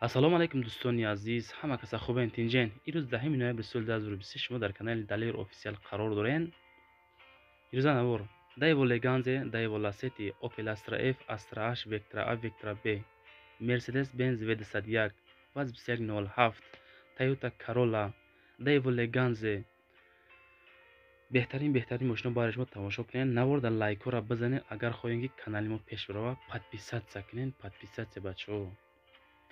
ассалому алайкум дӯстони азиз, ҳама каса хубен тинҷен. ирӯз 10 ноябри соли 2023 шумо дар канали Далер офисиал қарор дорен. ирӯза навор Daewoo Leganze, Daewoo Lacetti, Opel Astra F, Astra H, Vectra A, Vectra B, Mercedes-Benz V201, Vaz 2107, Toyota Corolla, Daewoo Leganze. беҳтарин мошино барои шумо тамошо кунед. Наворда лайкора бизанед. Агар хоҳем ки канали мо пеш барава, подписатсия кунед. Подписатсия бачаҳо.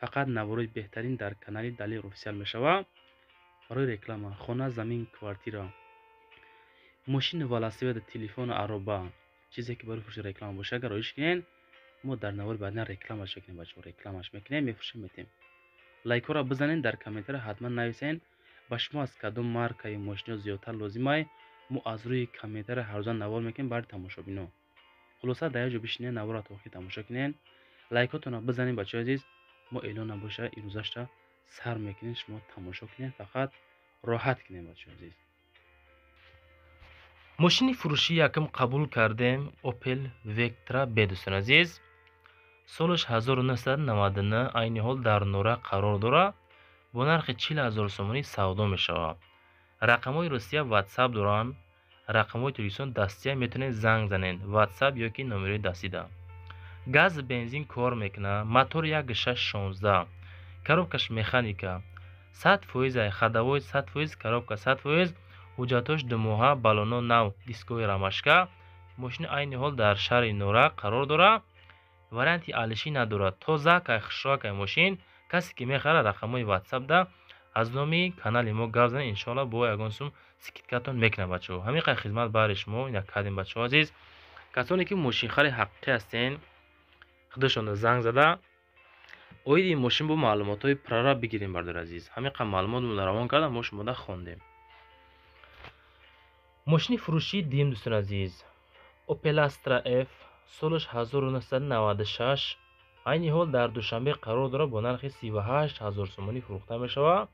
фақат наворои беҳтарин дар канали Далер офисиал мешава. барои реклама, хона, замин, квартира, мошини велосипед, телефон, ароба, чизе ки барои фурӯши реклама боша, агар роиш кунед, мо дар навори баъдин рекламаш мекунем бачаҳо. Рекламаш мекунем, мефурӯшем, метем. лайкора бизанед, дар комментария ҳатман нависен ба шумо аз кадом маркаи мошино зиёдтар лозимай. мо аз рӯи комментария ҳаррӯза навор мекунем барои тамошобино. хулоса дар як ҷо бишинед, навора то охир тамошо кунед. лайкотона бизанед бачаҳои азиз. мо эълон набоша ирӯзашта сар мекунем, шумо тамошо кунед, фақат роҳат кунед бачаҳои азиз. мошини фурӯшӣ якм қабул кардем. Opel Vectra B дӯстони азиз. солаш 1999, айни ҳол дар нора қарор дорад. бо нархи 40,000 сомонӣ савдо мешавад. рақамҳои Русия WhatsApp доранд. рақамҳои телефон дастия метавонед занг занед. WhatsApp ёки номерои дастида. газ бензин кор мекунад. мотор 1.616, коробкаш механика, 100% ходовой, 100% коробка, 100%, ҳуҷҷатош думоҳа, балоно нав, дискои рамашка. мошини айни ҳол дар шаҳри нора қарор дорад. варианти алишӣ надорад. тозакай хушрокай мошин. касе ки мехара рақамҳои WhatsApp да аз номи канали мо гап занед, иншоалло бо ягон сум скидкатон мекунад бачаҳо. ҳамин хизмат барои шумо ина кардем бачаҳо азиз. касоне ки мошинхари ҳақиқӣ ҳастен, худашон занг зада оиди мошин бо маълумотҳои прораб бигирем бардор азиз. ҳамин маълумотро равон карда мо шумода хондем. мошини фурӯшии дим дӯстони азиз. Opel Astra F, солаш 1996, айни ҳол дар душанбе қарор дорад. бо нархи 38,000 сомонӣ фурӯхта мешавад.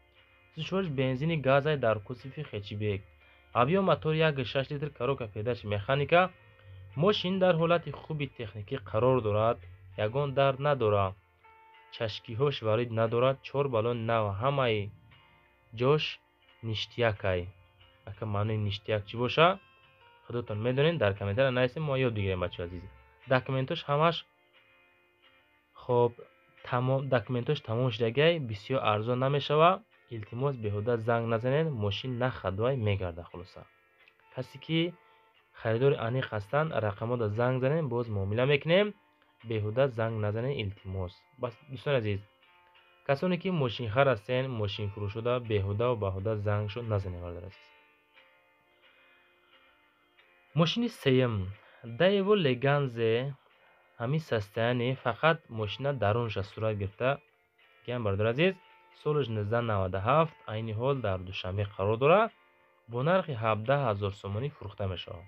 сӯзишвориш бензини газай дар кузофи хечибек. объём мотор 1.6 литр, коробка передачи механика. мошин дар ҳолати хуби техникӣ қарор дорад. ягон дард надорад. чашкиҳош варид надорад. 4 балон нав, ҳамаи ҷош ништиякай. ака маънои ништияк чӣ боша худотон медонед. дар комментария нависед, мо ёд бигирем бачаҳои азиз. документош ҳамаш хоб документош тамом шудагай, бисёр арзон намешавад. илтимос беҳуда занг назанед, мошин на ходвай мегардад. хулоса касе ки харидори аниқ ҳастанд, рақамода занг занед, боз муомила мекунем. беҳуда занг назанед, илтимос. бас дӯстони азиз, касоне ки мошинхар ҳастен, мошинфурӯшода беҳуда ва баҳуда зангшо назанед бардор азиз. мошини сеюм Daewoo Leganze. ҳамин састаяне, фақат мошина дарунша сурат гирифта гиям бардор азиз. солаш 1997, айни ҳол дар душанбе қарор дорад. бо нархи 17,000 сомонӣ фурӯхта мешавад.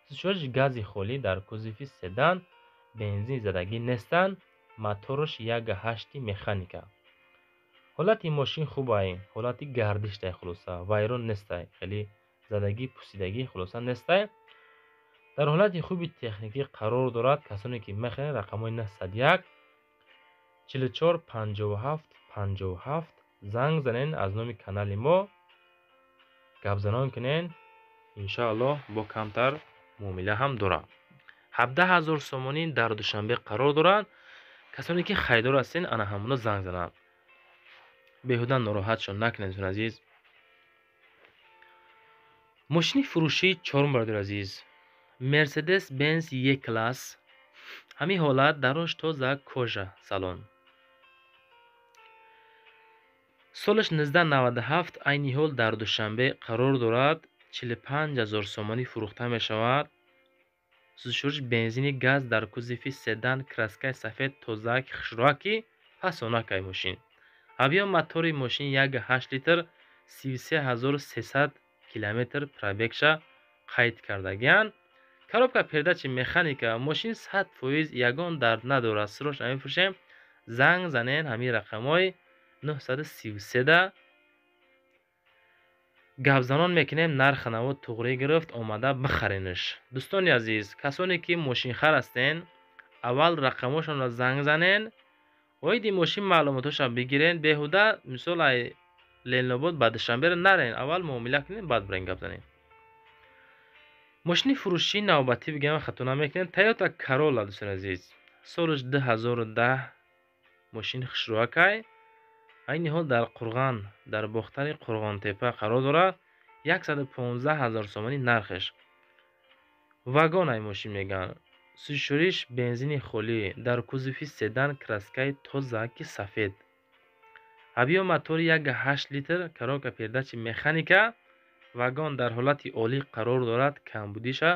сӯзишвориш гази холӣ дар кузофи седан. бензини задагӣ нестанд. моторош 1.8 механика. ҳолати мошин хубай, ҳолати гардиштай, хулоса вайрон нестай, хеле задагӣ пусидагӣ хулоса нестай. дар ҳолати хуби техникӣ қарор дорад. касоне ки мехоҳед рақамҳои 901 44 57 57 занг занед, аз номи канали мо гапзанон кунед. иншоалло бо камтар муомила ҳам дорад. 17,000 сомонӣ дар душанбе қарор дорад. касоне ки харидор ҳастен, ана ҳамона занг занад. беҳуда нороҳатшон накунед дӯстони азиз. мошини фурӯшии чорум бардор азиз. Mercedes-Benz E-Class. ҳамин ҳолат дарош тоза кожа салон. солаш 1997, айни ҳол дар душанбе қарор дорад. 45,000 сомонӣ фурӯхта мешавад. сӯзишвориш бензини газ дар кузофи седан, краскаи сафед, тозак хушроки фасонакай мошин. объём мотори мошин 1.8 литр, 33300 километр пробегша қайд кардагианд. коробка передачи механика. мошин 100%, ягон дард надорад. сирош намефурӯшем. занг занед, ҳамин рақамҳои 933 да гапзанон мекунем. нархи наво туғрӣ гирифт, омада бихаренш. дӯстони азиз, касоне ки мошинхар ҳастен, аввал рақамҳошонро занг занед. оиди мошин маълумотошам бигирен. беҳуда мисол ай ленобод ба душанбе нарен, аввал муомила кунен, баъд барен гап занем. мошини фурӯшии навбатӣ бигам хатуна мекунем. Toyota Corolla дӯстон азиз, солаш 2010 мошини хушрӯакай. айни ҳол дар Қурған, дар бохтари Қурғонтепа қарор дорад. 115,000 сомонӣ нархеш. вагон ай мошин меган. сӯзишвориш бензини холӣ, дар кузови седан, краскаи тозаки сафед. ҳавиё мотори 1.8 литр, коробка передачи механика. вагон дар ҳолати олӣ қарор дорад. камбудиша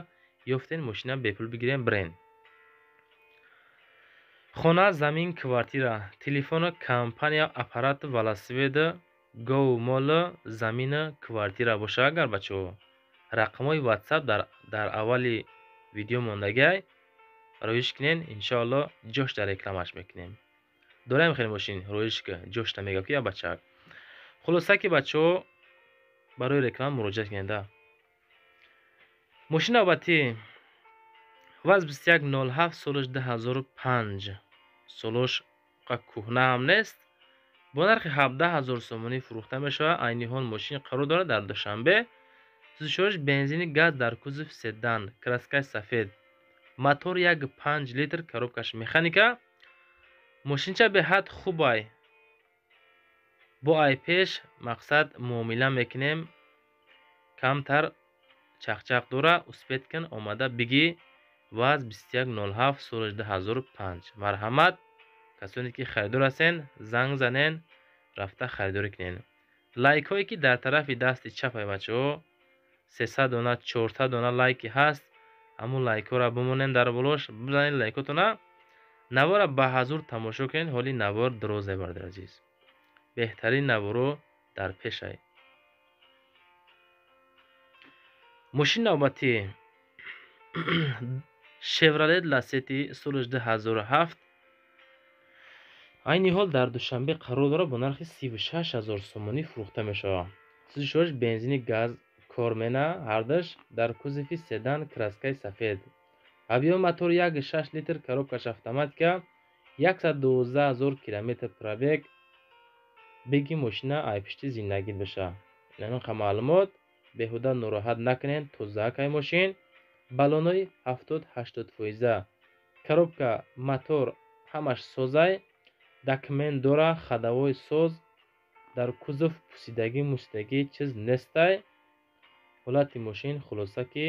ёфтен мошина бепул бигирем брен. хона, замин, квартира. телефона компания аппарат велосипеда гов мола замина квартира боша. агар бачаҳо рақамҳои ватсап дар аввали видео мондагай роиш кунен, иншоалло ҷошта рекламаш мекунем. дораем хеле мошин роишка ҷошта мегав ки я бачак. хулоса ки бачаҳо барои реклама муроҷиат кунед. мошин навбатӣ ваз 2107 солаш 2005. солаш кӯҳна ҳам нест. бо нархи 17,000 сомонӣ фурӯхта мешавад. айни ҳол мошин қарор дорад дар душанбе. сӯзишвориш бензини газ дар кузов седан, краскаи сафед. мотор 1.5 литр, коробкаш механика. мошинча беҳад хубай. бо ай пеш мақсад муомила мекунем. камтар чақчақ дора. успед кун омада биги ваз 2107 солаш 2005. марҳамат, касоне ки харидор ҳастен занг занен, рафта харидорӣ кунен. лайкҳое ки дар тарафи дасти чапай бачаҳо 300 дона 400 дона лайки ҳаст. ҳамун лайкҳоро бимонен дар болош, бизанед лайкотона. навора ба ҳазур тамошо кунед. ҳоли навор дроз мебардед азиз. беҳтарин наворо дар пешай. мошини навбатӣ Chevrolet Lacetti солаш 2007. айни ҳол дар душанбе қарор дорад. бо нархи 36,000 сомонӣ фурӯхта мешавад. сӯзишвориш бензини газ Кормена ҳардаш, дар кузови седан, краскаи сафед. ҳавиё мотор 1.6 литр, коробкаш автоматика. 112,000 километр пробег. беги мошина айпишти зиндагӣ баша. инҳамақа маълумот. беҳуда нороҳат накунед. тозаакай мошин. баллонои 70-80%. коробка, мотор ҳамаш созай. документ дора. хадавои соз. дар кузов пусидагӣ мусидагӣ чиз нестай. ҳолати мошин хулоса ки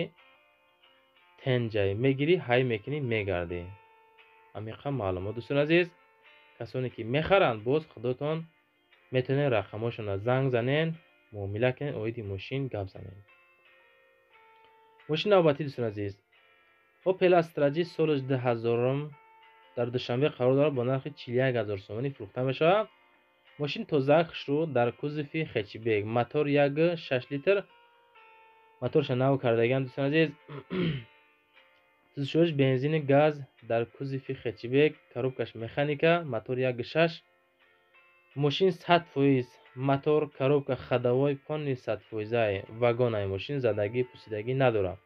тенҷай мегирӣ, ҳай мекунӣ, мегардӣ. амиқа маълумот дӯстон азиз. касоне ки мехаранд, боз худотон метавонед рақамҳошона занг занен, муомила кунед, оиди мошин гап занед. мошини навбатӣ дӯстон азиз, Opel Astra G солаш 2000 дар душанбе қарор дорад. бо нархи 41,000 сомонӣ фурӯхта мешавад. мошин тозаак хушрӯ, дар кузови хечбек. мотор 1.6 литр. моторша нав кардагиам дӯстон азиз. сӯзишвориш бензини газ дар кузови хечбек. коробкаш механика. мотор 1.6. мошин 100%. мотор, коробка, хадавои понни 100%. вагон ай мошин задагӣ пусидагӣ надорад.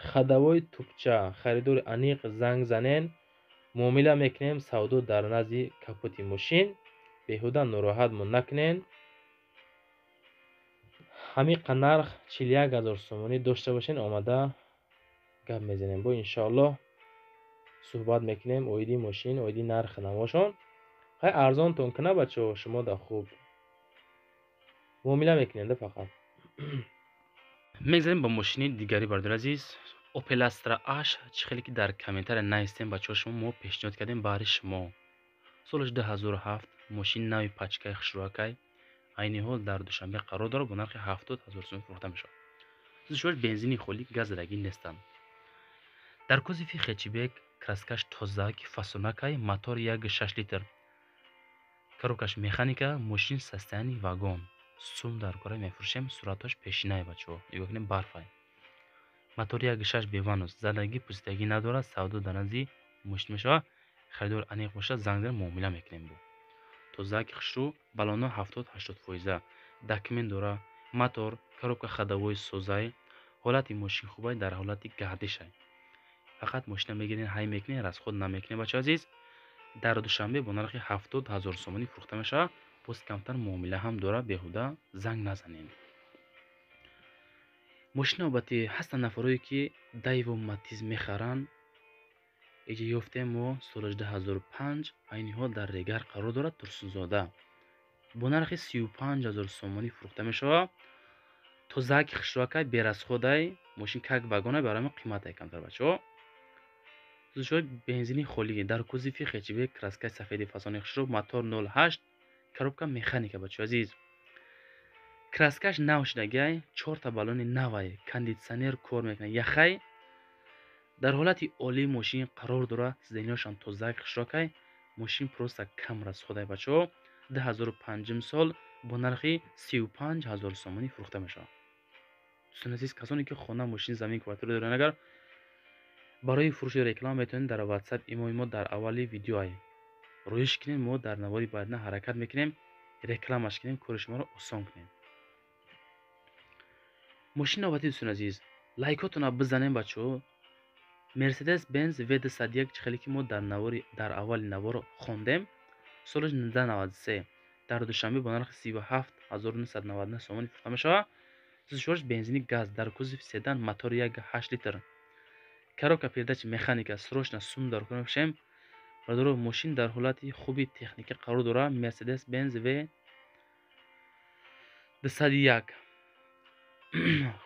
хадавои тӯбча. харидори аниқ занг занен, муомила мекунем. савдо дар назди капоти мошин. беҳуда нороҳат мо накунен. ҳамиқа нарх 41,000 сомонӣ дошта бошен. омада гап мезанем. бо иншоалло суҳбат мекунем оиди мошин, оиди нархи намошон. ҳай арзонтон куна бачаҳо, шумо да хуб муомила мекунем да фақат. мегзарем ба мошини дигари бардор азиз. Opel Astra H. чӣ хеле ки дар комментария наистем бачаҳо, шумо мо пешниҳод кардем баҳри шумо. солаш 2007. мошини нави пачкаи хушрӯакай. айни ҳол дар душанбе қарор дорад. бо нархи 70,000 сомон фурӯхта мешавад. сӯзишвориш бензини холӣ, газ задагӣ нестанд. дар кузови хечбек. краскаш тозааки фасонакай. мотор 1.6 литр. коробкаш механика. мошин состоянии вагон. сум дар кора мефурӯшем. суръатош пешинае бачаҳо. нигоҳ кунем барфай. мотор 1.6 беванус. задагӣ пусидагӣ надорад. савдо дар назди мошин мешавад. харидор аниқ бошад, занг занем, муомила мекунем бо. тозааки хушрӯ. баллоно 70-80%. документ дора. мотор, коробка, хадавои созай. ҳолати мошин хубай, дар ҳолати гардишай. фақат мошина мегирен, ҳай мекунен, расход намекунен бачаҳо азиз. дар душанбе бо нархи 70,000 сомонӣ фурӯхта мешавад. боз камтар муомила ҳам дора, беҳуда занг назанед. мошини албатта ҳастанд нафароне ки Daewoo Matiz мехаранд. эҷа ёфтем мо соли 2005 айни ҳол дар Регар қарор дорад. Турсунзода бо нархи 35,000 сомонӣ фурӯхта мешавад. тозаки хишроакай берасходай мошин как вагонай барои қиматай камтар бачаҳо. сӯзишҳои бензини холӣ дар кузови хчб краскаи сафеди фасони хишро мотор 08 коробка механика бачаҳо азиз. краскаш нав шудагай 4 баллони навай кондитсионер кор мекунад. яхай дар ҳолати олии мошин қарор дорад. сиденёшам тозаки хишроакай мошин просто кам расходай бачаҳо. 2005 сол бо нархи 35,000 сомонӣ фурӯхта мешавад. дӯстон азиз, касоне ки хона мошин замин квартира доранд, агар барои фурӯши реклама метавонед дар WhatsApp имои мо дар аввали видеоай рӯиш кунем. мо дар навори баъдина ҳаракат мекунем, рекламаш кунем, кори шуморо осон кунем. мошини навбатӣ дӯстон азиз, лайкотона бизанем бачаҳо. Mercedes Benz V201 чихеле ки мо дар аввали навор хондем, соли 1993 дар душанбе бо нархи 37,999 сомонӣ фурӯхта мешавад. сӯзишвориш бензини газ дар кузови седан, мотори 1.8 литр, коробка передачи механика, срочно сумдар кунем бошем. бардоро мошин дар ҳолати хуби техника қарор дорад. Mercedes Benz V201.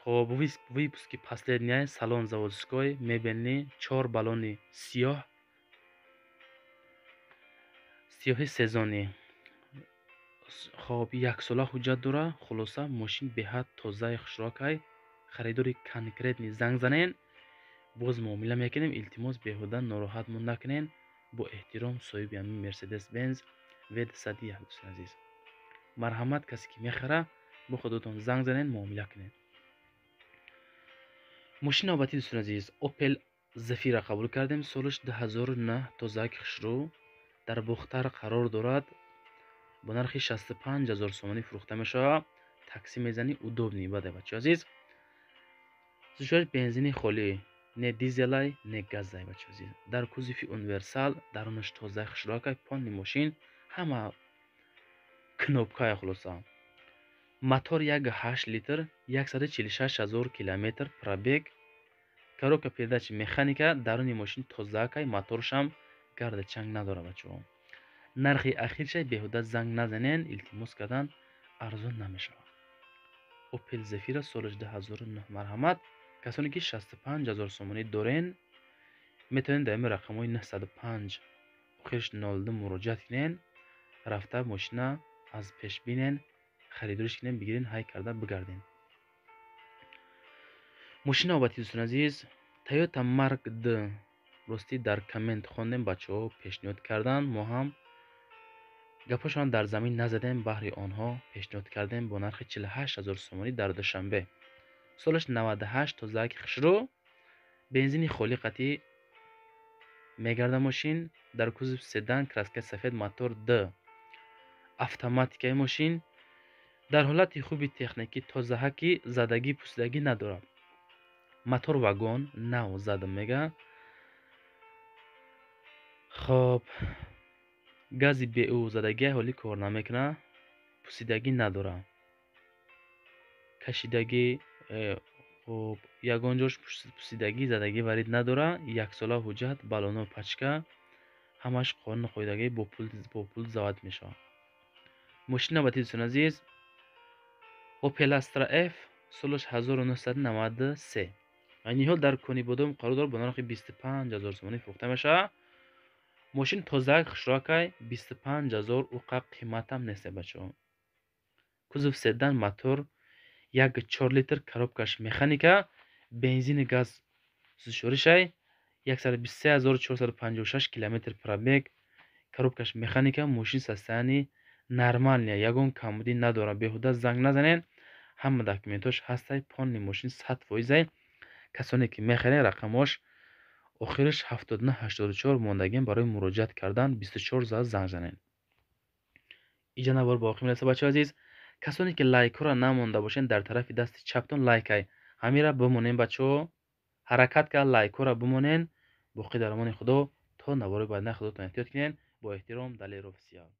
хоб выпуски последняя, салон заводской, мебелни, 4 баллони сиёҳи сезони. хоб яксола ҳуҷҷат дора. хулоса мошин беҳад тозаи хушрокай. харидори конкретни занг занен, боз муомила мекунем. илтимос беҳуда нороҳат накунен. бо эҳтиром, соҳиби ҳамин Mercedes Benz V201. дӯстон азиз, марҳамат, касе ки мехара бо худотон занг занен, муомила кунед. мошини навбатӣ дӯстон азиз, Opel Zafira қабул кардем. солиш 2009. тозаки хушрӯ дар бухтар қарор дорад. бо нархи 65,000 сомонӣ фурӯхта мешавад. такси мезани, удобни. баъде бачаҳо азиз, сӯзишҳои бензини холӣ, не дизелай, не газай бачаҳо азиз. дар кузови универсал, дарунаш тозаи хушроакай, понни мошин ҳама кнопкая. хулоса мотор 1.8 литр, 146,000 километр пробег, коробка передачи механика. даруни мошин тозаакай, моторшам гарда чанг надора бачаҳо. нархи ахиршай беҳуда занг назанен, илтимос кардан арзон намешавад. Opel Zafira соли 2009. марҳамат, касоне ки 65,000 сомонӣ дорен, метавонед дар ин рақамҳои 905 охирш 02 муроҷиат кунен. рафта мошина аз пеш бинен, харидориш кунен, бигирен, ҳай карда бигарден. мошини навбатӣ дӯстон азиз, Toyota Mark D. ростӣ дар коммент хондем, бачаҳо пешниҳод карданд, мо ҳам гапошон дар замин назадем, баҳри онҳо пешниҳод кардем бо нархи 48,000 сомонӣ дар душанбе. солиш 98. тозаки хушрӯ, бензини холӣ қатъӣ мегарда мошин. дар кузов седан, краскаи сафед, мотор D, автоматикаи мошин дар ҳолати хуби техникӣ, тозаҳаки задагӣ пусидагӣ надорад. мотор вагон нав зада мега. хоб гази БУ задагии ҳолӣ кор намекунад, пусидагӣ надора, кашидагӣ хоб ягон ҷош пусидагӣ задагӣ варид надора. яксола ҳуҷҷат, баллоно пачка, ҳамаш қонуну қоидаги бо пул завод мешавад. мошини навбатӣ дӯстон азиз, Opel Astra F солиш 1993. айни ҳол дар кони бодом қарор дорад. бо нархи 25,000 сомонӣ фурӯхта мешавад. мошин тозаак хушроакай, 25,000 уқа қиматам нест бачаҳо. кузов седан, мотор 1.4 литр, коробкаш механика, бензини газ. сӯзишворишай 123,456 километр пробег, коробкаш механика. мошин состоянии нормалния, ягон камбудӣ надора. беҳуда занг назанен, ҳама документош ҳастай, понни мошин 100%. касоне ки мехарен, рақамош охириш 7984 мондагин. барои муроҷиат кардан 24 зад занг занен. иҷа навор боқӣ мераса бачаҳо азиз. касоне ки лайкҳоро намонда бошен, дар тарафи дасти чаптон лайкай, ҳамира бимонен бачаҳо. ҳаракат кард лайкҳоро бимонен. боқӣ дар амони худо. то навори баъдина худотон эҳтиёт кунед. با احترام دلیر اوفیسیال.